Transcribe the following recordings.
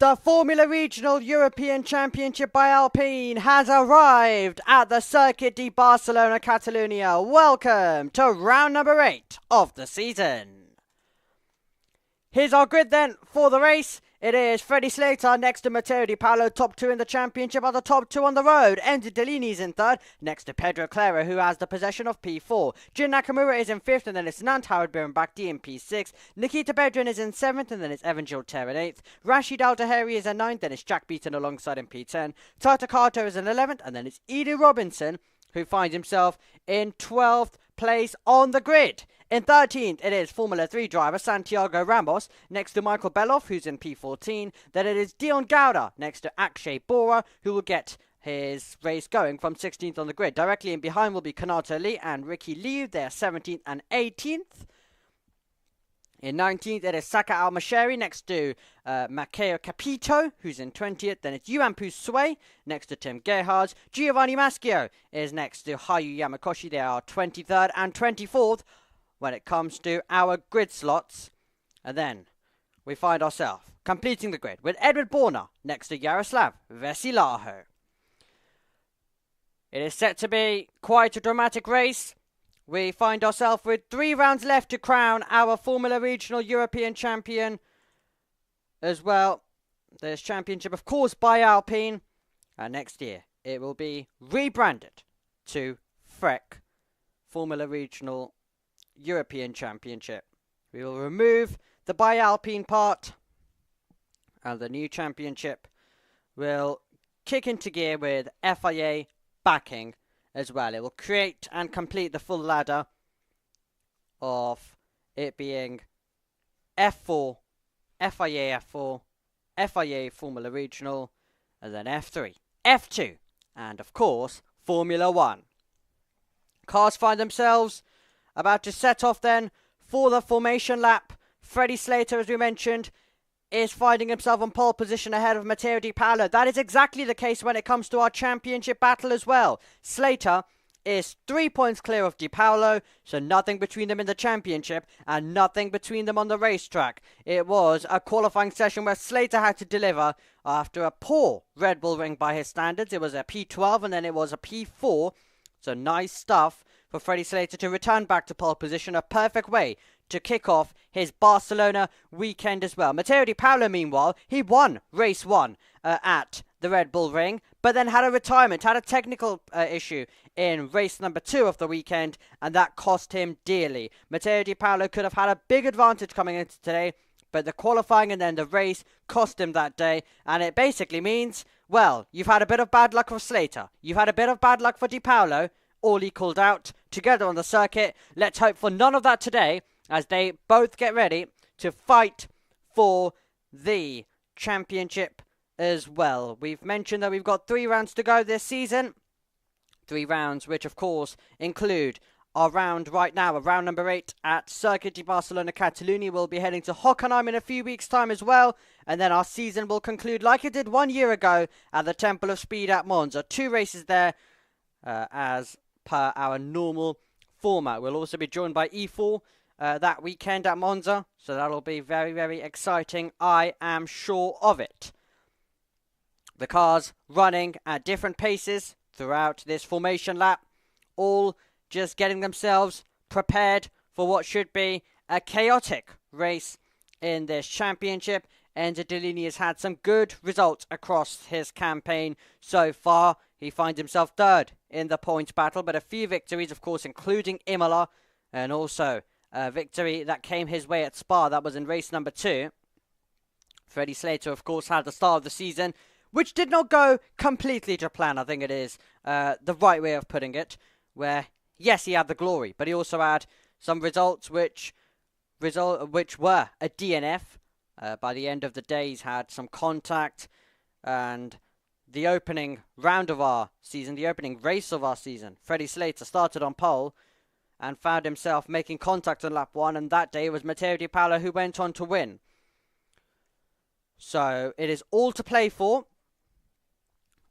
The Formula Regional European Championship by Alpine has arrived at the Circuit de Barcelona, Catalonia. Welcome to round number 8 of the season. Here's our grid then for the race. It is Freddie Slater next to Matteo Di Paolo, top 2 in the championship, are the top 2 on the road. Enzo Dellini's in 3rd, next to Pedro Clara, who has the possession of P4. Jin Nakamura is in 5th, and then it's Nant Howard Birnbach in P6. Nikita Bedrin is in 7th, and then it's Evan Gilter in 8th. Rashid Al-Daheri is in 9th, then it's Jack Beaton alongside in P10. Tata Carter is in 11th, and then it's Edie Robinson, who finds himself in 12th place on the grid. In 13th, it is Formula 3 driver Santiago Ramos, next to Michael Beloff, who's in P14. Then it is Dion Gauda, next to Akshay Bora, who will get his race going from 16th on the grid. Directly in behind will be Kanato Lee and Ricky Liu. They're 17th and 18th. In 19th, it is Saka Al-Masheri next to Matteo Capito, who's in 20th. Then it's Yuanpu Sui next to Tim Gerhardt. Giovanni Maschio is next to Hayu Yamakoshi. They are 23rd and 24th. When it comes to our grid slots. And then we find ourselves completing the grid with Edward Borna next to Yaroslav Vesilaho. It is set to be quite a dramatic race. We find ourselves with 3 rounds left to crown our Formula Regional European Champion as well. This championship, of course, by Alpine. And next year it will be rebranded to FRECA Formula Regional European Championship. We will remove the by Alpine part, and the new championship will kick into gear with FIA backing as well. It will create and complete the full ladder of it being F4, FIA F4, FIA Formula Regional, and then F3, F2, and of course Formula 1. Cars find themselves about to set off then for the formation lap. Freddie Slater, as we mentioned, is finding himself on pole position ahead of Matteo Di Paolo. That is exactly the case when it comes to our championship battle as well. Slater is 3 points clear of Di Paolo, so nothing between them in the championship and nothing between them on the racetrack. It was a qualifying session where Slater had to deliver after a poor Red Bull ring by his standards. It was a P12 and then it was a P4, so nice stuff for Freddie Slater to return back to pole position. A perfect way to kick off his Barcelona weekend as well. Matteo Di Paolo, meanwhile, he won race 1 at the Red Bull Ring, but then had a retirement, had a technical issue in race number 2 of the weekend, and that cost him dearly. Matteo Di Paolo could have had a big advantage coming into today, but the qualifying and then the race cost him that day, and it basically means, well, you've had a bit of bad luck for Slater, you've had a bit of bad luck for Di Paolo, all equaled out together on the circuit. Let's hope for none of that today as they both get ready to fight for the championship as well. We've mentioned that we've got 3 rounds to go this season. 3 rounds which of course include our round right now, round number 8 at Circuit de Barcelona, Catalonia. We'll be heading to Hockenheim in a few weeks' time as well. And then our season will conclude like it did 1 year ago at the Temple of Speed at Monza. 2 races there as per our normal format. We'll also be joined by E4 that weekend at Monza, so that'll be very, very exciting. I am sure of it. The cars running at different paces throughout this formation lap, all just getting themselves prepared for what should be a chaotic race in this championship. Enzo Dellini has had some good results across his campaign so far. He finds himself 3rd in the points battle, but a few victories, of course, including Imola, and also a victory that came his way at Spa. That was in race number 2. Freddie Slater, of course, had the start of the season, which did not go completely to plan. I think it is the right way of putting it, where, yes, he had the glory, but he also had some results which were a DNF. By the end of the day, he's had some contact, and the opening round of our season, the opening race of our season, Freddie Slater started on pole and found himself making contact on lap 1, and that day it was Matteo Di Paolo who went on to win. So it is all to play for.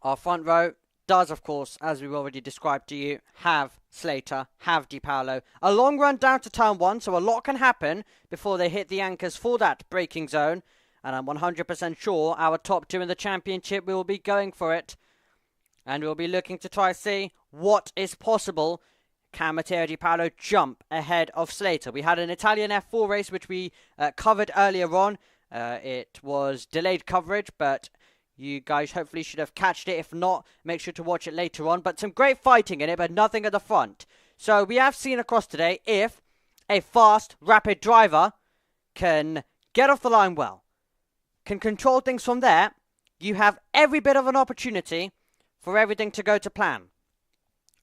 Our front row does, of course, as we've already described to you, have Slater, have Di Paolo. A long run down to turn 1, so a lot can happen before they hit the anchors for that braking zone. And I'm 100% sure our top 2 in the championship will be going for it. And we'll be looking to try see what is possible. Can Matteo Di Paolo jump ahead of Slater? We had an Italian F4 race which we covered earlier on. It was delayed coverage, but you guys hopefully should have catched it. If not, make sure to watch it later on. But some great fighting in it, but nothing at the front. So we have seen across today if a fast, rapid driver can get off the line well, can control things from there, you have every bit of an opportunity for everything to go to plan.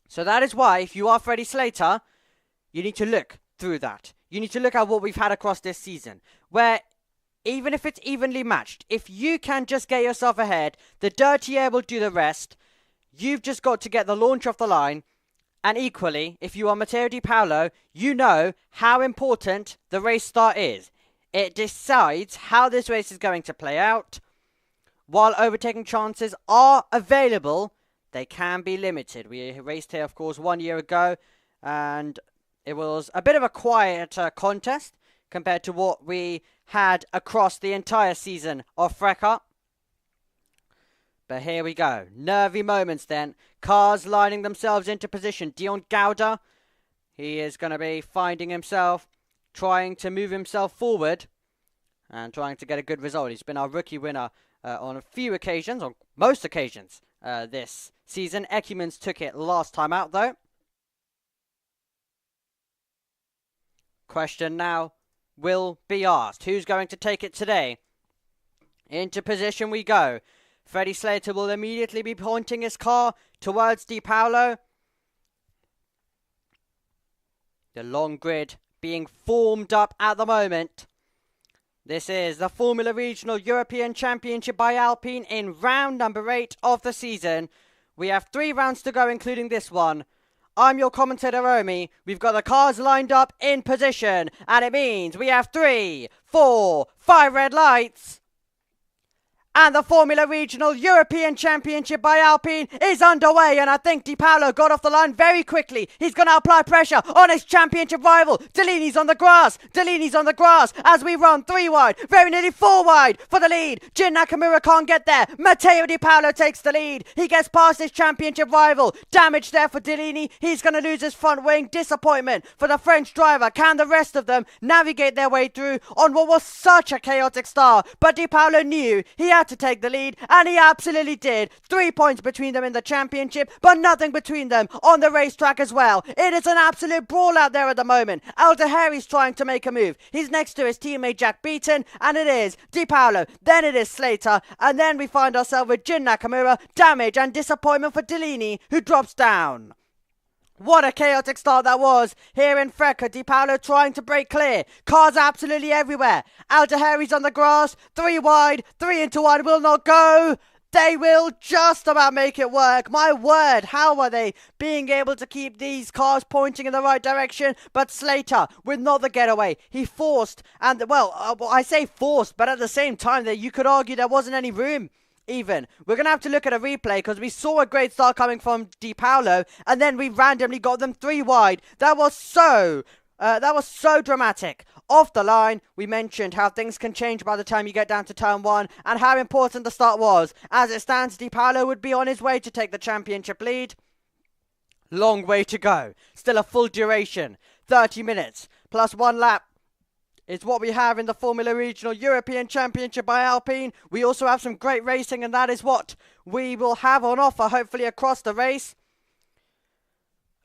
So that is why, if you are Freddie Slater, you need to look through that. You need to look at what we've had across this season, where even if it's evenly matched, if you can just get yourself ahead, the dirty air will do the rest. You've just got to get the launch off the line. And equally, if you are Matteo Di Paolo, you know how important the race start is. It decides how this race is going to play out. While overtaking chances are available, they can be limited. We raced here, of course, 1 year ago, and it was a bit of a quieter contest compared to what we had across the entire season of FRECA. But here we go. Nervy moments then. Cars lining themselves into position. Dion Gouda, he is going to be finding himself, trying to move himself forward and trying to get a good result. He's been our rookie winner on a few occasions, on most occasions this season. Ekimans took it last time out though. Question now will be asked. Who's going to take it today? Into position we go. Freddie Slater will immediately be pointing his car towards Di Paolo. The long grid being formed up at the moment. This is the Formula Regional European Championship by Alpine in round number 8 of the season. We have 3 rounds to go, including this one. I'm your commentator, Omi. We've got the cars lined up in position, and it means we have 3, 4, 5 red lights. And the Formula Regional European Championship by Alpine is underway, and I think Di Paolo got off the line very quickly. He's going to apply pressure on his championship rival. Dellini's on the grass. Dellini's on the grass as we run 3 wide, very nearly 4 wide for the lead. Jin Nakamura can't get there. Matteo Di Paolo takes the lead. He gets past his championship rival. Damage there for Dellini. He's going to lose his front wing. Disappointment for the French driver. Can the rest of them navigate their way through on what was such a chaotic start? But Di Paolo knew he had to take the lead, and he absolutely did. 3 points between them in the championship, but nothing between them on the racetrack as well. It is an absolute brawl out there at the moment. Aldehari's trying to make a move. He's next to his teammate Jack Beaton, and it is Di Paolo, then it is Slater, and then we find ourselves with Jin Nakamura. Damage and disappointment for Dellini, who drops down. What a chaotic start that was here in FRECA. Di Paolo trying to break clear. Cars absolutely everywhere. Aldehari's on the grass. 3 wide. 3 into 1 will not go. They will just about make it work. My word, how are they being able to keep these cars pointing in the right direction? But Slater with not the getaway. He forced, and well, I say forced, but at the same time that you could argue there wasn't any room. Even. We're going to have to look at a replay because we saw a great start coming from Di Paolo, and then we randomly got them 3 wide. That was so dramatic. Off the line, we mentioned how things can change by the time you get down to turn 1 and how important the start was. As it stands, Di Paolo would be on his way to take the championship lead. Long way to go. Still a full duration. 30 minutes plus 1 lap. It's what we have in the Formula Regional European Championship by Alpine. We also have some great racing, and that is what we will have on offer, hopefully, across the race.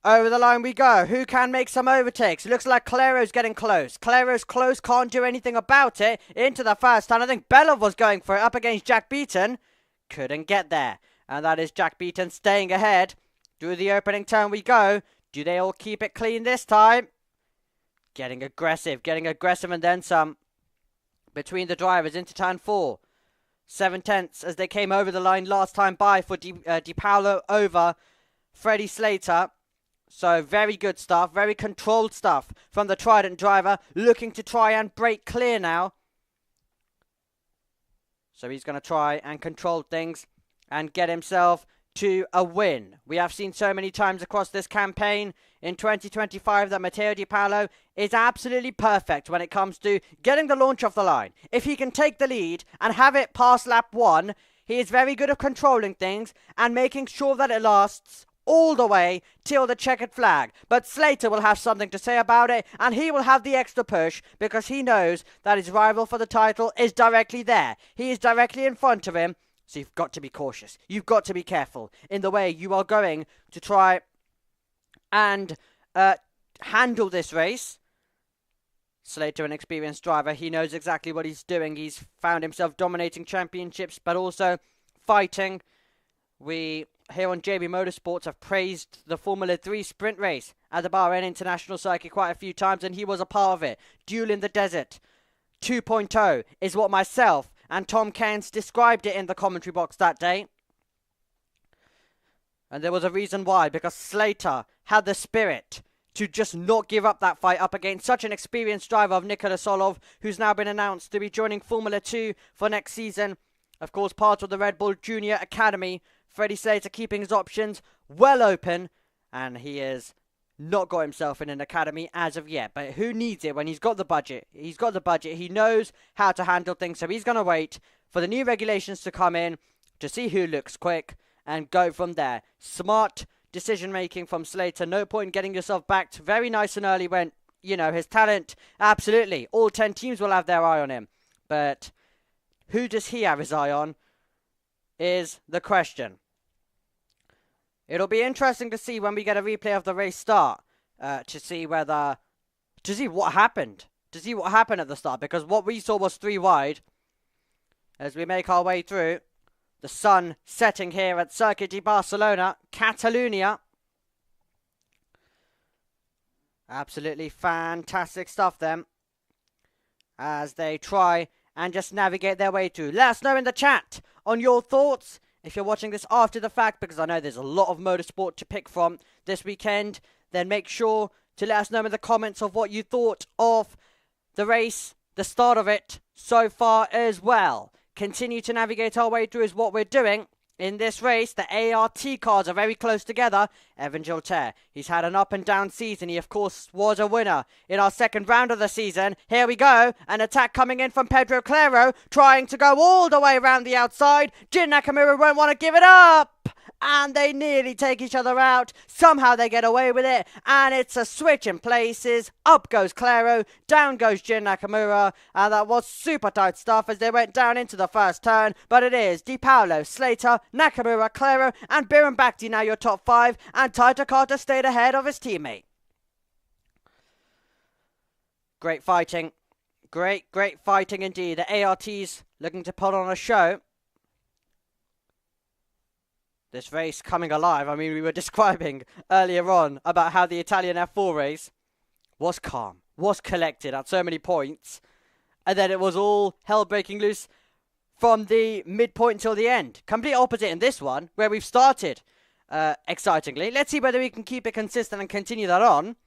Over the line we go. Who can make some overtakes? Looks like Claro's getting close. Claro's close, can't do anything about it. Into the first turn. I think Belov was going for it up against Jack Beaton. Couldn't get there. And that is Jack Beaton staying ahead. Through the opening turn we go. Do they all keep it clean this time? Getting aggressive, and then some between the drivers into turn 4. 7/10 as they came over the line last time by for Di Paolo over Freddie Slater. So very good stuff, very controlled stuff from the Trident driver, looking to try and break clear now. So he's going to try and control things and get himself to a win. We have seen so many times across this campaign in 2025 that Matteo Di Paolo is absolutely perfect when it comes to getting the launch off the line. If he can take the lead and have it past lap 1, he is very good at controlling things and making sure that it lasts all the way till the checkered flag. But Slater will have something to say about it, and he will have the extra push because he knows that his rival for the title is directly there. He is directly in front of him. So you've got to be cautious. You've got to be careful in the way you are going to try and handle this race. Slater, an experienced driver, he knows exactly what he's doing. He's found himself dominating championships, but also fighting. We here on JB Motorsports have praised the Formula 3 sprint race at the Bahrain International Circuit quite a few times, and he was a part of it. Duel in the Desert 2.0 is what myself and Tom Cairns described it in the commentary box that day. And there was a reason why, because Slater had the spirit to just not give up that fight up against such an experienced driver of Nikola Solov, who's now been announced to be joining Formula 2 for next season. Of course, part of the Red Bull Junior Academy. Freddie Slater keeping his options well open, and he has not got himself in an academy as of yet. But who needs it when he's got the budget? He's got the budget. He knows how to handle things, so he's going to wait for the new regulations to come in to see who looks quick and go from there. Smart decision making from Slater. No point in getting yourself backed very nice and early when, you know, his talent, absolutely, all 10 teams will have their eye on him. But who does he have his eye on is the question. It'll be interesting to see when we get a replay of the race start, to see what happened. To see what happened at the start, because what we saw was 3 wide. As we make our way through, the sun setting here at Circuit de Barcelona, Catalonia. Absolutely fantastic stuff then, as they try and just navigate their way through. Let us know in the chat on your thoughts. If you're watching this after the fact, because I know there's a lot of motorsport to pick from this weekend, then make sure to let us know in the comments of what you thought of the race, the start of it so far as well. Continue to navigate our way through is what we're doing. In this race, the ART cars are very close together. Evan Gilter, he's had an up and down season. He, of course, was a winner in our second round of the season. Here we go. An attack coming in from Pedro Claro, trying to go all the way around the outside. Jin Nakamura won't want to give it up. And they nearly take each other out. Somehow they get away with it. And it's a switch in places. Up goes Claro. Down goes Jin Nakamura. And that was super tight stuff as they went down into the first turn. But it is Di Paolo, Slater, Nakamura, Claro, and Biran Bakhti now your top 5. And Taito Carter stayed ahead of his teammate. Great fighting. Great fighting indeed. The ARTs looking to put on a show. This race coming alive. I mean, we were describing earlier on about how the Italian F4 race was calm, was collected at so many points, and then it was all hell breaking loose from the midpoint till the end. Complete opposite in this one, where we've started excitingly. Let's see whether we can keep it consistent and continue that on.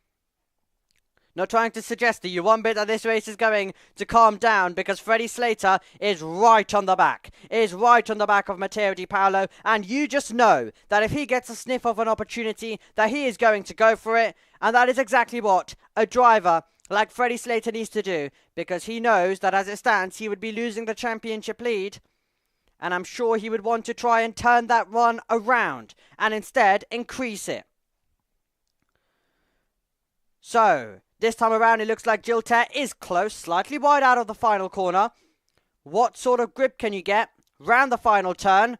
Not trying to suggest to you one bit that this race is going to calm down, because Freddie Slater is right on the back. Is right on the back of Matteo Di Paolo, and you just know that if he gets a sniff of an opportunity, that he is going to go for it, and that is exactly what a driver like Freddie Slater needs to do, because he knows that as it stands, he would be losing the championship lead, and I'm sure he would want to try and turn that run around, and instead increase it. So this time around, it looks like Gilter is close, slightly wide out of the final corner. What sort of grip can you get round the final turn?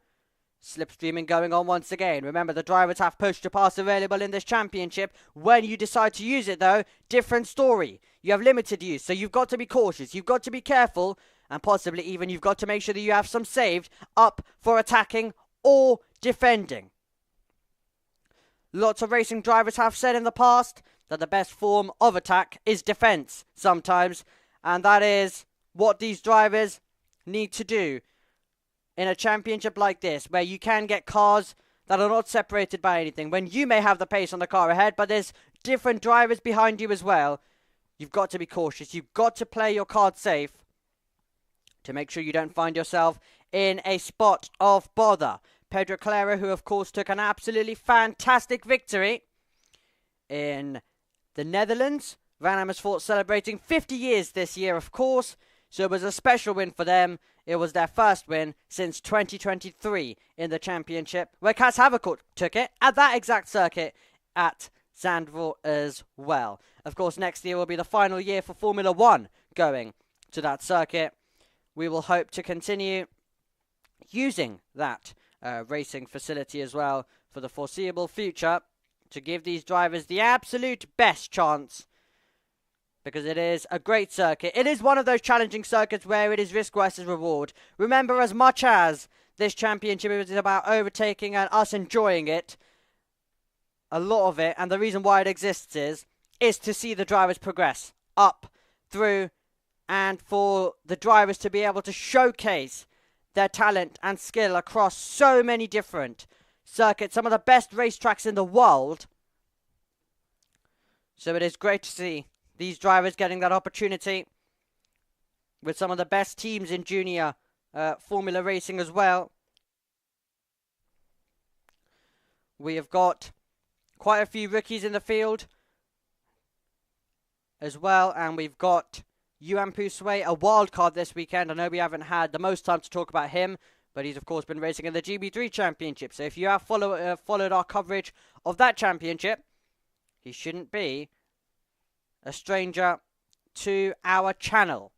Slipstreaming going on once again. Remember, the drivers have push to pass available in this championship. When you decide to use it, though, different story. You have limited use, so you've got to be cautious. You've got to be careful, and possibly even you've got to make sure that you have some saved up for attacking or defending. Lots of racing drivers have said in the past that the best form of attack is defense sometimes, and that is what these drivers need to do in a championship like this, where you can get cars that are not separated by anything. When you may have the pace on the car ahead, but there's different drivers behind you as well, you've got to be cautious. You've got to play your card safe to make sure you don't find yourself in a spot of bother. Pedro Clara, who of course took an absolutely fantastic victory in the Netherlands. Van Amersfoort celebrating 50 years this year, of course, so it was a special win for them. It was their first win since 2023 in the championship, where Cas Havercourt took it at that exact circuit at Zandvoort as well. Of course, next year will be the final year for Formula 1 going to that circuit. We will hope to continue using that racing facility as well for the foreseeable future to give these drivers the absolute best chance, because it is a great circuit. It is one of those challenging circuits where it is risk versus reward. Remember, as much as this championship is about overtaking and us enjoying it, a lot of it, and the reason why it exists is to see the drivers progress up, through, and for the drivers to be able to showcase their talent and skill across so many different circuits, some of the best racetracks in the world. So it is great to see these drivers getting that opportunity with some of the best teams in junior Formula racing as well. We have got quite a few rookies in the field as well, and we've got Yuan Pusue, a wild card this weekend. I know we haven't had the most time to talk about him, but he's of course been racing in the GB3 Championship. So if you have followed our coverage of that championship, he shouldn't be a stranger to our channel.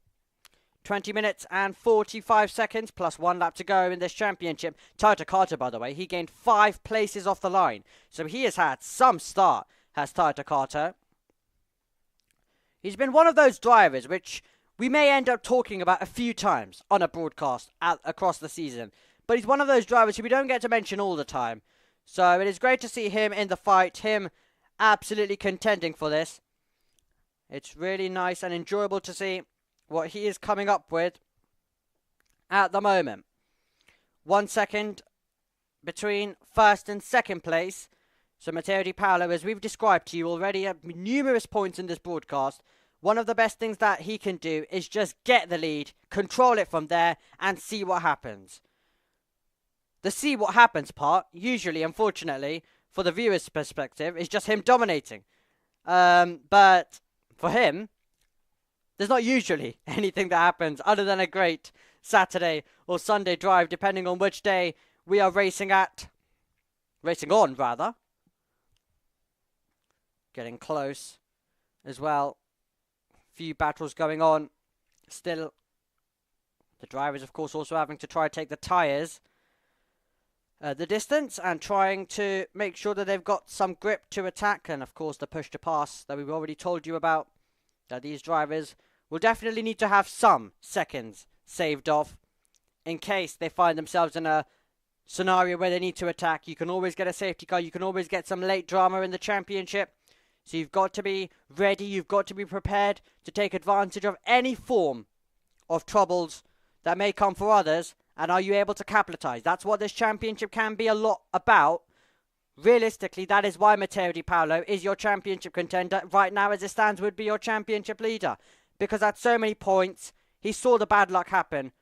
20 minutes and 45 seconds plus 1 lap to go in this championship. Toyota Carter, by the way, he gained 5 places off the line. So he has had some start, has Toyota Carter. He's been one of those drivers which we may end up talking about a few times on a broadcast across the season. But he's one of those drivers who we don't get to mention all the time. So it is great to see him in the fight, him absolutely contending for this. It's really nice and enjoyable to see what he is coming up with at the moment. 1 second between first and second place. So Matteo Di Paolo, as we've described to you already at numerous points in this broadcast, one of the best things that he can do is just get the lead, control it from there, and see what happens. The see what happens part, usually, unfortunately, for the viewer's perspective, is just him dominating. But for him, there's not usually anything that happens other than a great Saturday or Sunday drive, depending on which day we are racing on, rather. Getting close as well. Few battles going on. Still, the drivers, of course, also having to try to take the tyres the distance and trying to make sure that they've got some grip to attack. And, of course, the push to pass that we've already told you about, that these drivers will definitely need to have some seconds saved off in case they find themselves in a scenario where they need to attack. You can always get a safety car. You can always get some late drama in the championship. So you've got to be ready. You've got to be prepared to take advantage of any form of troubles that may come for others. And are you able to capitalize? That's what this championship can be a lot about. Realistically, that is why Matteo Di Paolo is your championship contender. Right now, as it stands, would be your championship leader. Because at so many points, he saw the bad luck happen.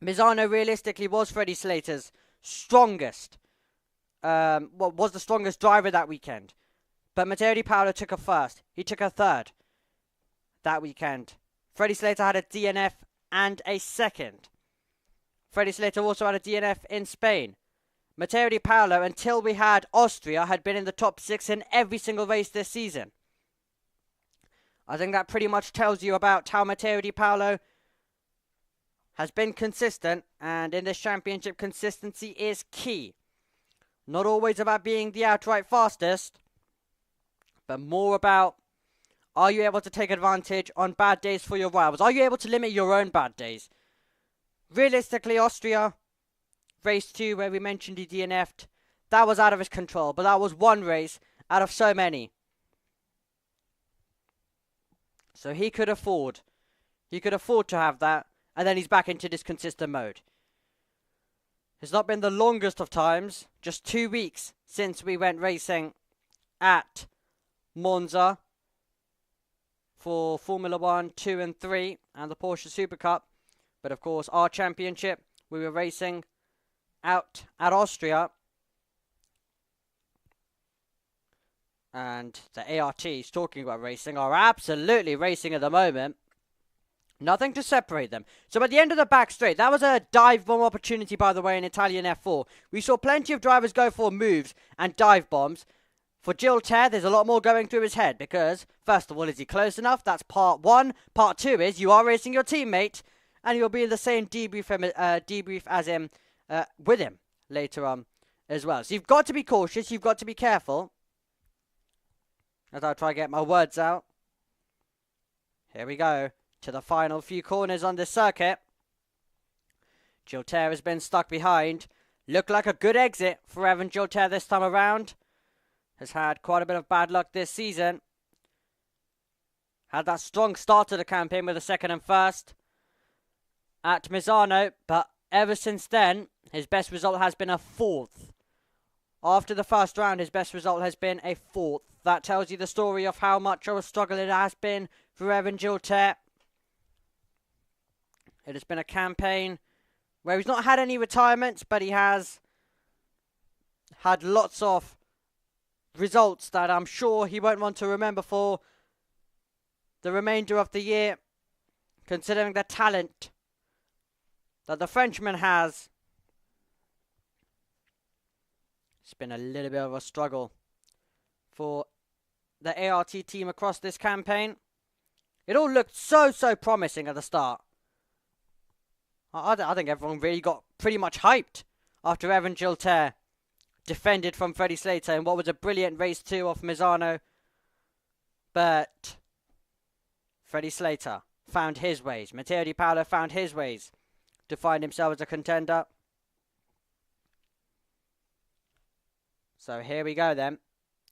Misano realistically was Freddie Slater's strongest, was the strongest driver that weekend. But Matteo Di Paolo took a first. He took a third that weekend. Freddie Slater had a DNF and a second. Freddie Slater also had a DNF in Spain. Matteo Di Paolo, until we had Austria, had been in the top 6 in every single race this season. I think that pretty much tells you about how Matteo Di Paolo has been consistent, and in this championship, consistency is key. Not always about being the outright fastest, but more about, are you able to take advantage on bad days for your rivals? Are you able to limit your own bad days? Realistically, Austria, race 2, where we mentioned he DNF'd, that was out of his control, but that was one race out of so many. So he could afford to have that, and then he's back into this consistent mode. It's not been the longest of times, just 2 weeks since we went racing at Monza for Formula 1, 2 and 3 and the Porsche Super Cup. But of course, our championship, we were racing out at Austria. And the ARTs, talking about racing, are absolutely racing at the moment. Nothing to separate them. So at the end of the back straight, that was a dive bomb opportunity, by the way, in Italian F4. We saw plenty of drivers go for moves and dive bombs. For Gilter, there's a lot more going through his head because, first of all, is he close enough? That's part one. Part two is you are racing your teammate and you'll be in the same debrief as him, with him later on as well. So you've got to be cautious. You've got to be careful. As I try to get my words out. Here we go to the final few corners on this circuit. Gilter has been stuck behind. Looked like a good exit for Evan Gilter this time around. Has had quite a bit of bad luck this season. Had that strong start to the campaign with a second and first at Misano, but ever since then, his best result has been a fourth. After the first round, his best result has been a fourth. That tells you the story of how much of a struggle it has been for Evan Gilter. It has been a campaign where he's not had any retirements, but he has had lots of results that I'm sure he won't want to remember for the remainder of the year, considering the talent that the Frenchman has. It's been a little bit of a struggle for the ART team across this campaign. It all looked so promising at the start. I think everyone really got pretty much hyped after Evan Gilter defended from Freddie Slater in what was a brilliant race 2 off Misano. But Freddie Slater found his ways. Matteo Di Paolo found his ways to find himself as a contender. So here we go then.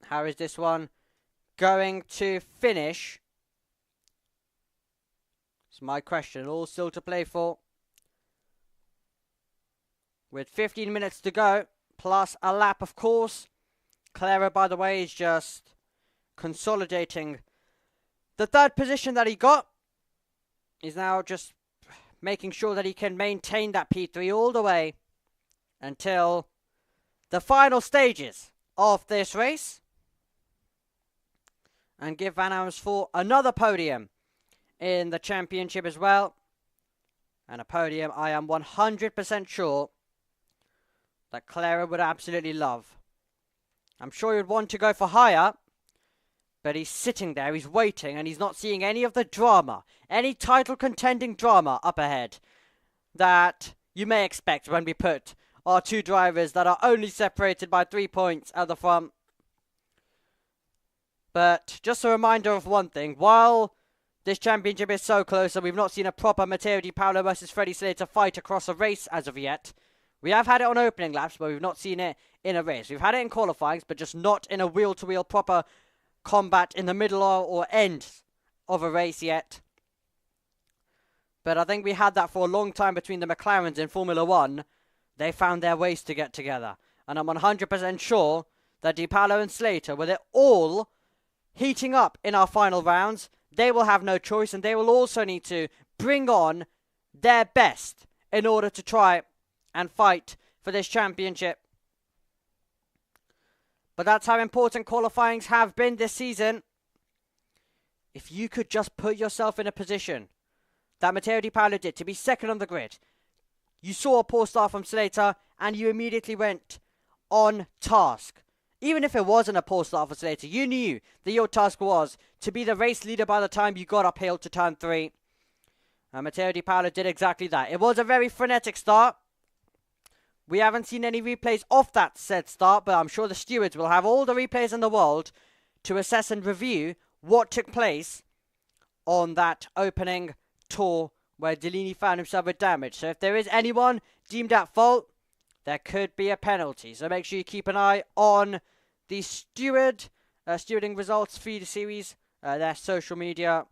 How is this one going to finish? It's my question. All still to play for. With 15 minutes to go, plus a lap, of course. Clara, by the way, is just consolidating the third position that he got. He's now just making sure that he can maintain that P3 all the way until the final stages of this race. And give Van Amersfoort another podium in the championship as well. And a podium I am 100% sure that Clara would absolutely love. I'm sure he would want to go for higher, but he's sitting there, he's waiting, and he's not seeing any of the drama, any title contending drama up ahead that you may expect when we put our two drivers that are only separated by 3 points at the front. But just a reminder of one thing, while this championship is so close and we've not seen a proper Matteo Di Paolo versus Freddie Slater fight across a race as of yet, we have had it on opening laps, but we've not seen it in a race. We've had it in qualifying, but just not in a wheel-to-wheel proper combat in the middle or end of a race yet. But I think we had that for a long time between the McLarens in Formula 1. They found their ways to get together. And I'm 100% sure that Di Paolo and Slater, with it all heating up in our final rounds, they will have no choice, and they will also need to bring on their best in order to try and fight for this championship. But that's how important qualifyings have been this season. If you could just put yourself in a position that Matteo Di Paolo did to be second on the grid, you saw a poor start from Slater and you immediately went on task. Even if it wasn't a poor start for Slater, you knew that your task was to be the race leader by the time you got uphill to turn 3. And Matteo Di Paolo did exactly that. It was a very frenetic start. We haven't seen any replays of that said start, but I'm sure the stewards will have all the replays in the world to assess and review what took place on that opening tour where Delaney found himself with damage. So if there is anyone deemed at fault, there could be a penalty. So make sure you keep an eye on the stewarding results feed series, their social media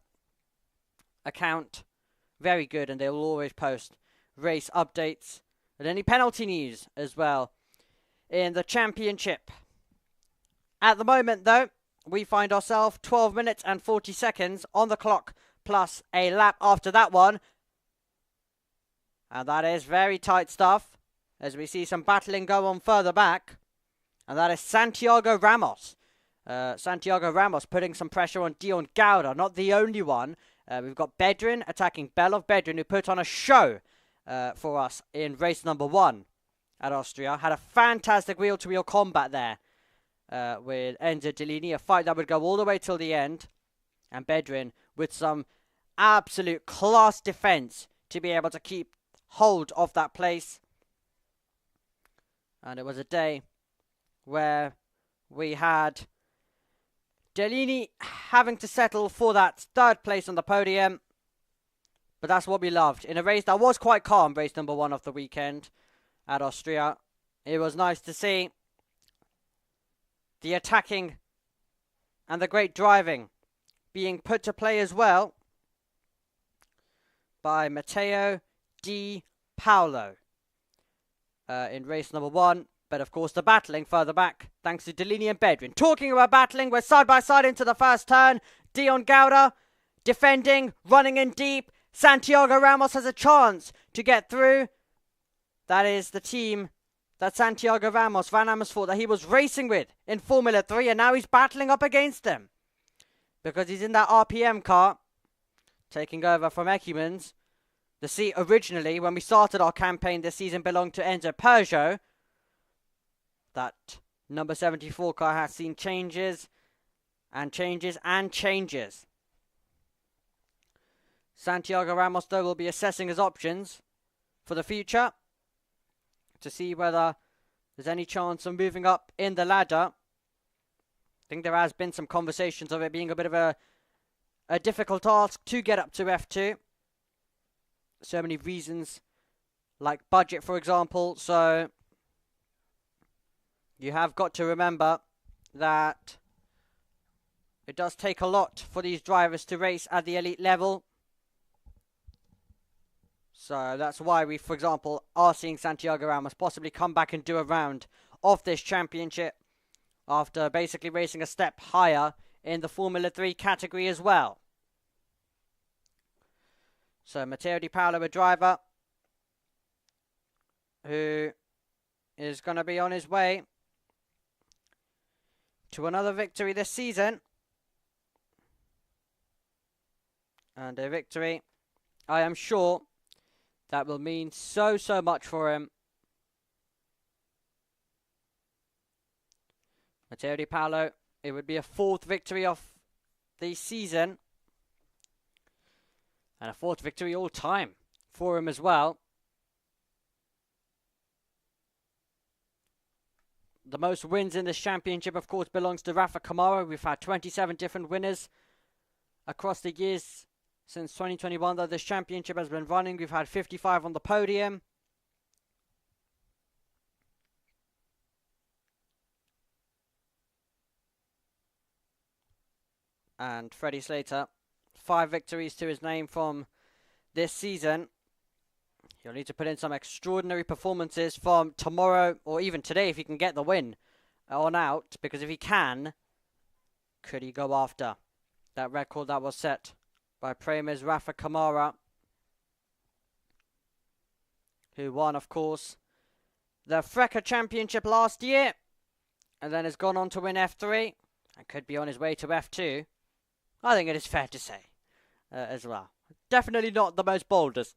account. Very good, and they will always post race updates and any penalty news as well in the championship. At the moment, though, we find ourselves 12 minutes and 40 seconds on the clock, plus a lap after that one. And that is very tight stuff. as we see some battling go on further back. And that is Santiago Ramos. Santiago Ramos putting some pressure on Dion Gauda, not the only one. We've got Bedrin attacking Belov. Bedrin, who put on a show for us in race number 1 at Austria. Had a fantastic wheel-to-wheel combat there with Enzo Dellini, a fight that would go all the way till the end. And Bedrin with some absolute class defense to be able to keep hold of that place. And it was a day where we had Dellini having to settle for that 3rd place on the podium. But that's what we loved. In a race that was quite calm, race number 1 of the weekend at Austria. It was nice to see the attacking and the great driving being put to play as well by Matteo Di Paolo in race number 1. But of course the battling further back, thanks to Dellini and Bedrin. Talking about battling, we're side by side into the first turn. Dion Gauda defending, running in deep. Santiago Ramos has a chance to get through. That is the team that Santiago Ramos, Van Amersfoort, that he was racing with in Formula 3. And now he's battling up against them, because he's in that RPM car, taking over from Ekimans. The seat originally, when we started our campaign this season, belonged to Enzo Peugeot. That number 74 car has seen changes and changes and changes. Santiago Ramos, though, will be assessing his options for the future to see whether there's any chance of moving up in the ladder. I think there has been some conversations of it being a bit of a difficult task to get up to F2. So many reasons, like budget, for example. So you have got to remember that it does take a lot for these drivers to race at the elite level. So that's why we, for example, are seeing Santiago Ramos possibly come back and do a round of this championship after basically racing a step higher in the Formula 3 category as well. So Matteo Di Paolo, a driver who is going to be on his way to another victory this season. And a victory, I am sure, that will mean so much for him. Matteo Di Paolo, it would be a 4th victory of the season. And a 4th victory all time for him as well. The most wins in this championship, of course, belongs to Rafa Kamara. We've had 27 different winners across the years since 2021 that this championship has been running. We've had 55 on the podium. And Freddie Slater, 5 victories to his name from this season. He'll need to put in some extraordinary performances from tomorrow or even today if he can get the win on out. Because if he can, could he go after that record that was set by Prema's Rafa Kamara, who won, of course, the FRECA Championship last year and then has gone on to win F3 and could be on his way to F2. I think it is fair to say as well. Definitely not the most boldest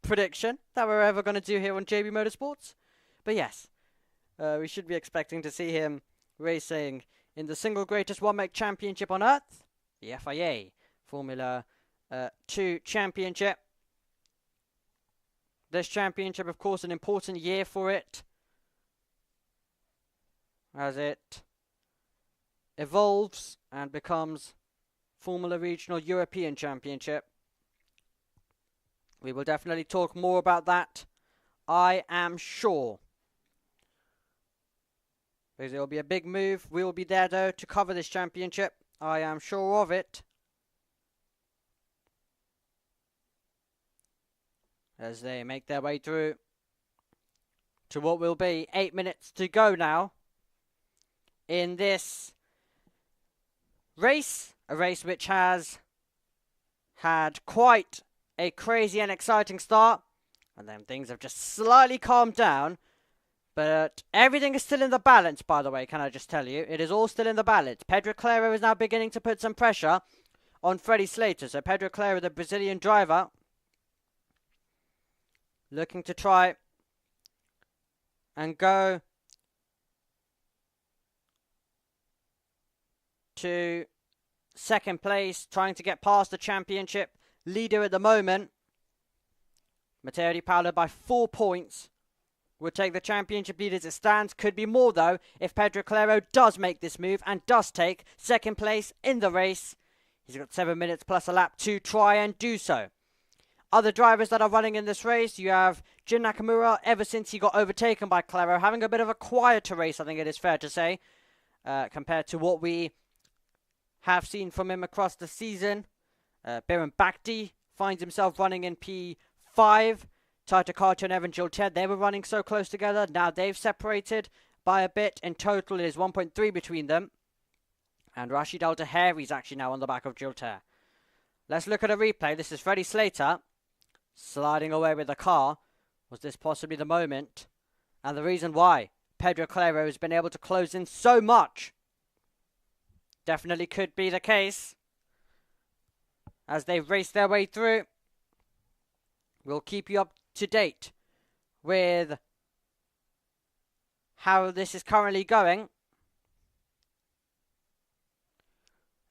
prediction that we're ever going to do here on JB Motorsports. But yes, we should be expecting to see him racing in the single greatest one-make championship on Earth, the FIA Formula 2 Championship. This championship, of course, an important year for it, as it evolves and becomes Formula Regional European Championship. We will definitely talk more about that, I am sure, because it will be a big move. We will be there, though, to cover this championship. I am sure of it. As they make their way through to what will be 8 minutes to go now in this race. A race which has had quite a crazy and exciting start. And then things have just slightly calmed down But everything is still in the balance, by the way, can I just tell you? It is all still in the balance. Pedro Claro is now beginning to put some pressure on Freddie Slater. So Pedro Claro, the Brazilian driver, looking to try and go to second place, trying to get past the championship leader at the moment. Matteo Di Paolo by 4 points will take the championship lead as it stands. Could be more though if Pedro Claro does make this move and does take second place in the race. He's got 7 minutes plus a lap to try and do so. Other drivers that are running in this race, you have Jin Nakamura, ever since he got overtaken by Claro, having a bit of a quieter race, I think it is fair to say, compared to what we have seen from him across the season. Biren Bakti finds himself running in P5. Taito Carter and Evan Gilter, they were running so close together. Now they've separated by a bit. In total, it is 1.3 between them. And Rashid Al-Taheri is actually now on the back of Gilter. Let's look at a replay. This is Freddie Slater sliding away with the car. Was this possibly the moment? And the reason why Pedro Claro has been able to close in so much definitely could be the case as they race their way through. We'll keep you up to date with how this is currently going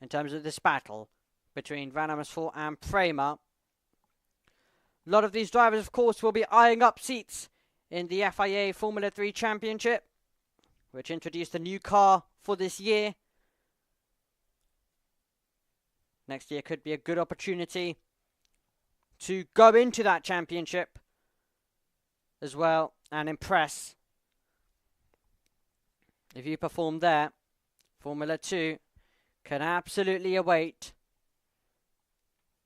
in terms of this battle between Van Amersfoort and Prema. A lot of these drivers, of course, will be eyeing up seats in the FIA Formula 3 Championship, which introduced a new car for this year. Next year could be a good opportunity to go into that championship as well and impress. If you perform there, Formula 2 can absolutely await.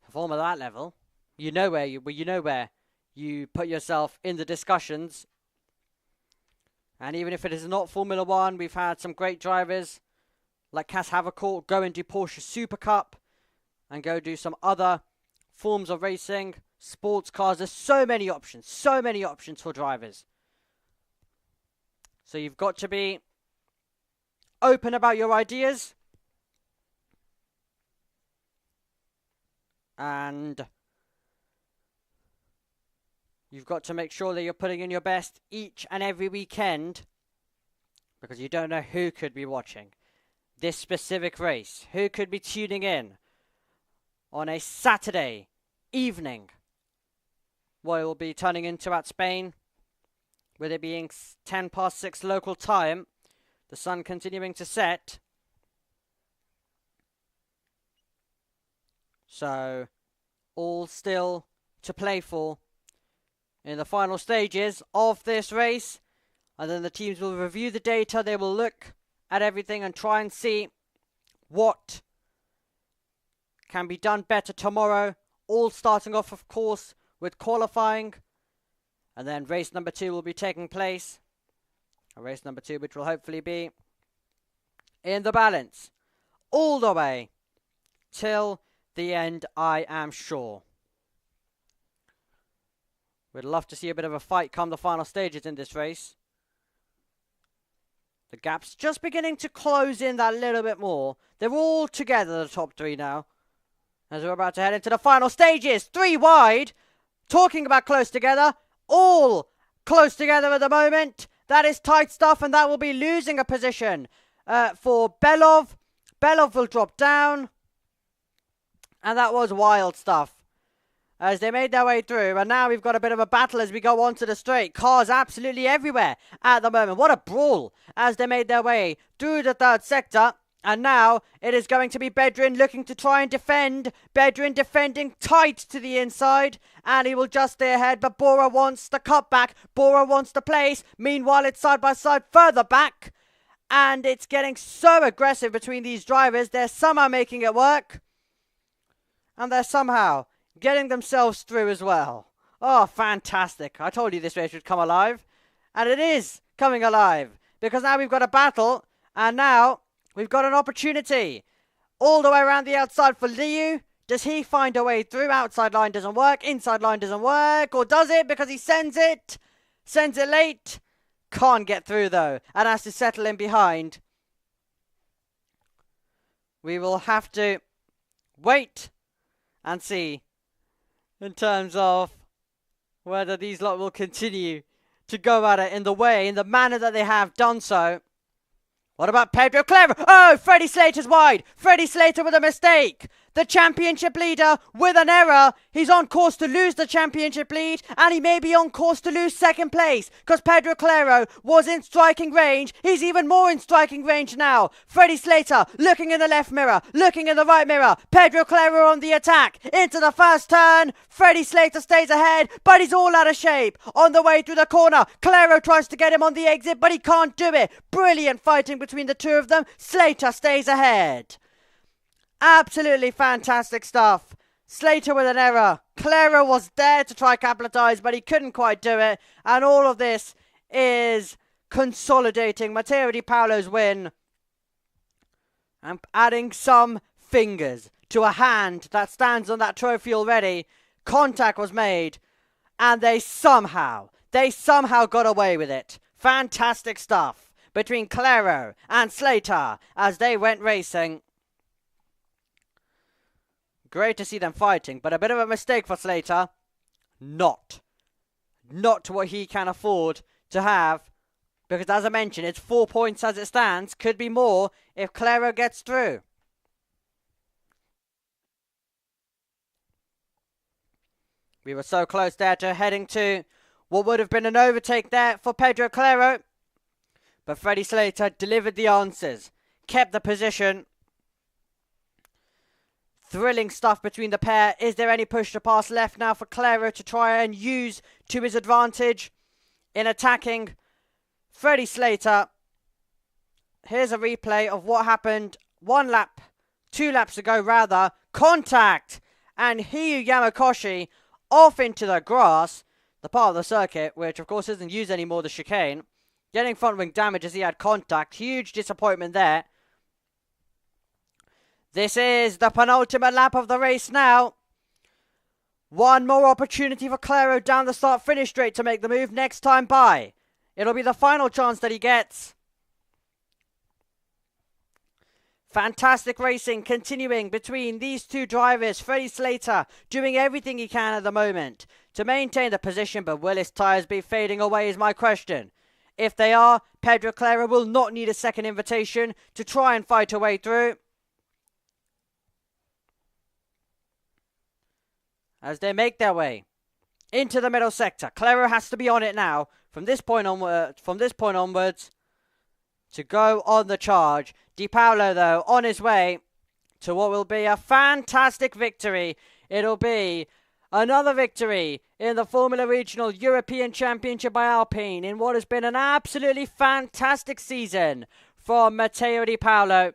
Perform at that level, you know where you put yourself in the discussions. And even if it is not Formula 1, we've had some great drivers like Cas Havercourt go and do Porsche Super Cup and go do some other forms of racing, sports cars. There's so many options for drivers. So you've got to be open about your ideas. And you've got to make sure that you're putting in your best each and every weekend, because you don't know who could be watching this specific race, who could be tuning in on a Saturday evening, what it will be turning into at Spain, with it being 6:10 local time, the sun continuing to set. So, all still to play for in the final stages of this race. And then the teams will review the data. They will look at everything and try and see what can be done better tomorrow. All starting off, of course, with qualifying. And then race number 2 will be taking place. A race number 2 which will hopefully be in the balance all the way till the end, I am sure. We'd love to see a bit of a fight come the final stages in this race. The gap's just beginning to close in that little bit more. They're all together, the top 3 now, as we're about to head into the final stages. 3 wide. Talking about close together. All close together at the moment. That is tight stuff, and that will be losing a position for Belov. Belov will drop down. And that was wild stuff as they made their way through. And now we've got a bit of a battle as we go onto the straight. Cars absolutely everywhere at the moment. What a brawl as they made their way through the third sector. And now it is going to be Bedrin looking to try and defend. Bedrin defending tight to the inside. And he will just stay ahead. But Bora wants the cutback. Bora wants the place. Meanwhile, it's side by side further back. And it's getting so aggressive between these drivers. They're somehow making it work. And they're somehow getting themselves through as well. Oh, fantastic. I told you this race would come alive. And it is coming alive. Because now we've got a battle. And now we've got an opportunity. All the way around the outside for Liu. Does he find a way through? Outside line doesn't work. Inside line doesn't work. Or does it? Because he sends it. Sends it late. Can't get through though, and has to settle in behind. We will have to wait and see in terms of whether these lot will continue to go at it in the manner that they have done so. What about Pedro Clever? Oh, Freddie Slater's wide. Freddie Slater with a mistake. The championship leader with an error. He's on course to lose the championship lead, and he may be on course to lose second place because Pedro Claro was in striking range. He's even more in striking range now. Freddie Slater looking in the left mirror, looking in the right mirror. Pedro Claro on the attack into the first turn. Freddie Slater stays ahead, but he's all out of shape. On the way through the corner, Claro tries to get him on the exit, but he can't do it. Brilliant fighting between the two of them. Slater stays ahead. Absolutely fantastic stuff. Slater with an error. Claro was there to try capitalise, but he couldn't quite do it. And all of this is consolidating Matteo Di Paolo's win and adding some fingers to a hand that stands on that trophy already. Contact was made, and they somehow got away with it. Fantastic stuff between Claro and Slater as they went racing. Great to see them fighting, but a bit of a mistake for Slater. Not what he can afford to have, because as I mentioned, it's 4 points as it stands. Could be more if Claro gets through. We were so close there to heading to what would have been an overtake there for Pedro Claro. But Freddie Slater delivered the answers, kept the position. Thrilling stuff between the pair. Is there any push to pass left now for Claro to try and use to his advantage in attacking Freddie Slater? Here's a replay of what happened 2 laps ago rather. Contact! And Hiyu Yamakoshi off into the grass, the part of the circuit which of course isn't used anymore, the chicane. Getting front wing damage as he had contact. Huge disappointment there. This is the penultimate lap of the race now. One more opportunity for Claro down the start-finish straight to make the move next time by. It'll be the final chance that he gets. Fantastic racing continuing between these two drivers. Freddie Slater doing everything he can at the moment to maintain the position, but will his tyres be fading away is my question. If they are, Pedro Claro will not need a second invitation to try and fight a way through. As they make their way into the middle sector, Claro has to be on it now from this point onwards to go on the charge. Di Paolo, though, on his way to what will be a fantastic victory. It'll be another victory in the Formula Regional European Championship by Alpine in what has been an absolutely fantastic season for Matteo Di Paolo,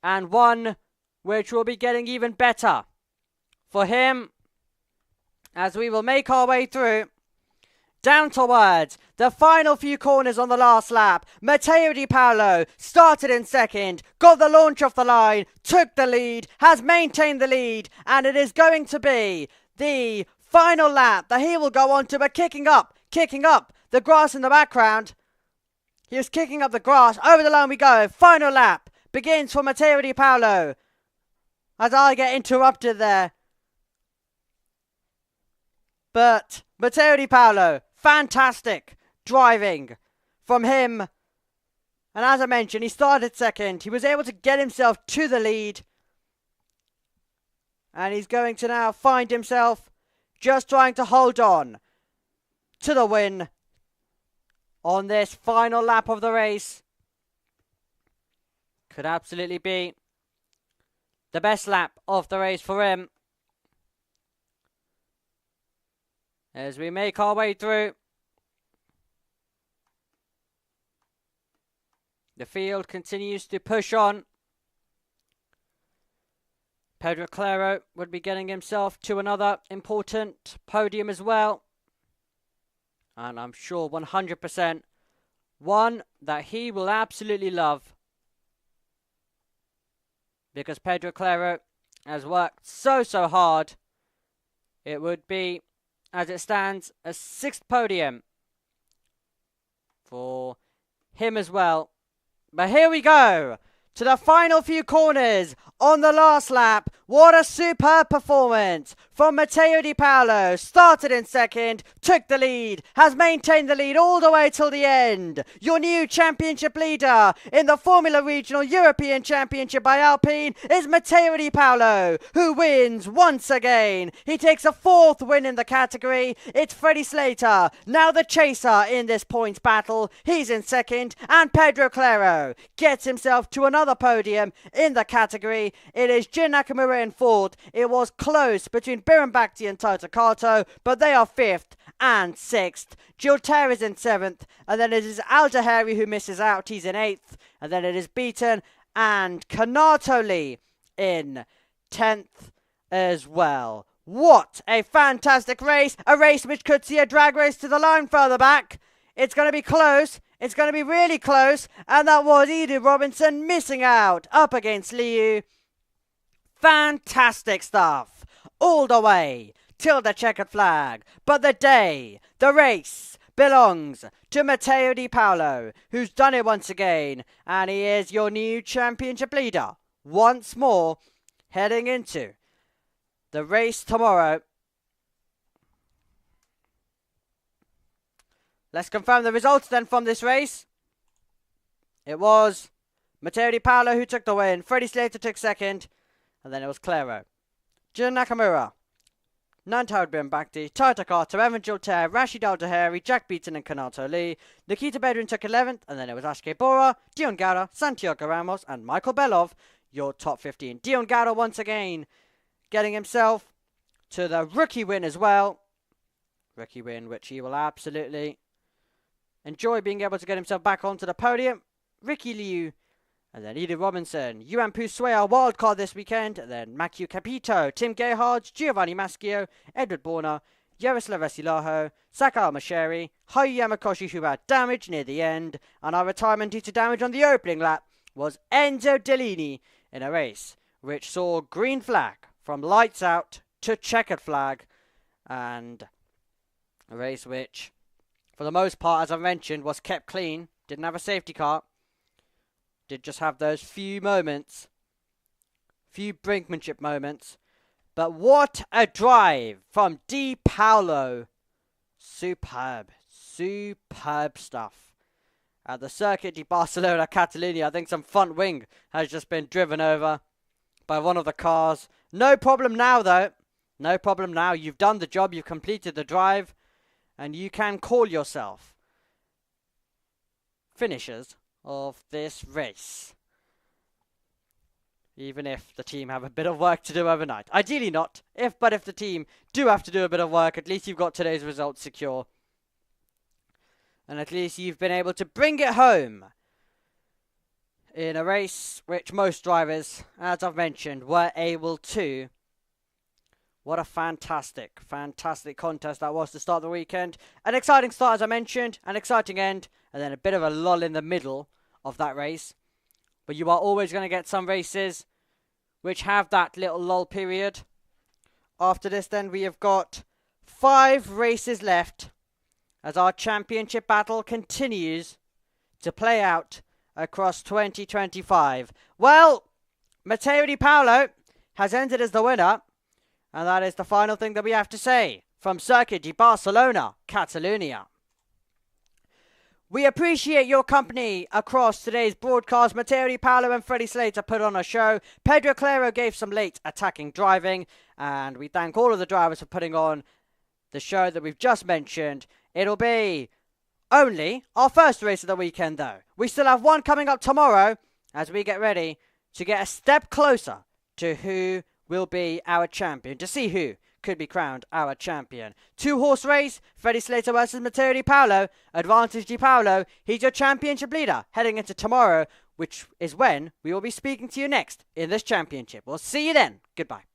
and one which will be getting even better for him as we will make our way through down towards the final few corners on the last lap. Matteo Di Paolo started in second, got the launch off the line, took the lead, has maintained the lead, and it is going to be the final lap that he will go on to, but kicking up the grass in the background. He was kicking up the grass. Over the line we go. Final lap begins for Matteo Di Paolo as I get interrupted there. But Matteo Di Paolo, fantastic driving from him. And as I mentioned, he started second. He was able to get himself to the lead. And he's going to now find himself just trying to hold on to the win on this final lap of the race. Could absolutely be the best lap of the race for him. As we make our way through, the field continues to push on. Pedro Claro would be getting himself to another important podium as well. And I'm sure 100% one that he will absolutely love. Because Pedro Claro has worked so hard. It would be, as it stands, a 6th podium for him as well. But here we go to the final few corners on the last lap. What a superb performance from Matteo Di Paolo. Started in second, took the lead, has maintained the lead all the way till the end. Your new championship leader in the Formula Regional European Championship by Alpine is Matteo Di Paolo, who wins once again. He takes a 4th win in the category. It's Freddie Slater, now the chaser in this points battle. He's in second, and Pedro Claro gets himself to another podium in the category. It is Jin Nakamura in 4th. It was close between Biran Bakhti and Toto Kato, but they are 5th and 6th. Gilter is in 7th, and then it is Al Daheri who misses out. He's in 8th, and then it is Beaton and Kanato Lee in 10th as well. What a fantastic race. A race which could see a drag race to the line further back. It's going to be close. It's going to be really close. And that was Edu Robinson missing out up against Liu. Fantastic stuff. All the way till the checkered flag. But the race belongs to Matteo Di Paolo, who's done it once again. And he is your new championship leader once more, heading into the race tomorrow. Let's confirm the results then from this race. It was Matteo Di Paolo who took the win. Freddie Slater took second. And then it was Claro. Jin Nakamura, Nantao Biran Bakhti, Toto Kato, Evan Gilter, Rashid Al Daheri, Jack Beaton and Kanato Lee. Nikita Bedrin took 11th. And then it was Ashke Bora, Dion Gara, Santiago Ramos and Michael Belov, your top 15. Dion Gara once again getting himself to the rookie win as well. Rookie win which he will absolutely enjoy, being able to get himself back onto the podium. Ricky Liu, and then Edu Robinson, Yuan Pusue, wildcard this weekend, and then Makiu Capito, Tim Gayhards, Giovanni Maschio, Edward Borna, Yaroslav Vesilaho, Sakao Masheri, Hayu Yamakoshi, who had damage near the end, and our retirement due to damage on the opening lap was Enzo Dellini in a race which saw green flag from lights out to checkered flag, and a race which, for the most part, as I mentioned, was kept clean. Didn't have a safety car. Did just have those few moments. Few brinkmanship moments. But what a drive from Di Paolo. Superb. Superb stuff. At the Circuit de Barcelona, Catalunya, I think some front wing has just been driven over by one of the cars. No problem now, though. No problem now. You've done the job. You've completed the drive. And you can call yourself finishers of this race. Even if the team have a bit of work to do overnight. Ideally not. But if the team do have to do a bit of work, at least you've got today's results secure. And at least you've been able to bring it home in a race which most drivers, as I've mentioned, were able to. What a fantastic, fantastic contest that was to start the weekend. An exciting start, as I mentioned, an exciting end, and then a bit of a lull in the middle of that race. But you are always going to get some races which have that little lull period. After this, then, we have got 5 races left as our championship battle continues to play out across 2025. Well, Matteo Di Paolo has ended as the winner. And that is the final thing that we have to say from Circuit de Barcelona, Catalunya. We appreciate your company across today's broadcast. Matteo Di Paolo and Freddie Slater put on a show. Pedro Claro gave some late attacking driving. And we thank all of the drivers for putting on the show that we've just mentioned. It'll be only our first race of the weekend, though. We still have one coming up tomorrow as we get ready to get a step closer to who will be our champion, to see who could be crowned our champion. 2-horse race, Freddie Slater versus Matteo Di Paolo. Advantage Di Paolo. He's your championship leader heading into tomorrow, which is when we will be speaking to you next in this championship. We'll see you then. Goodbye.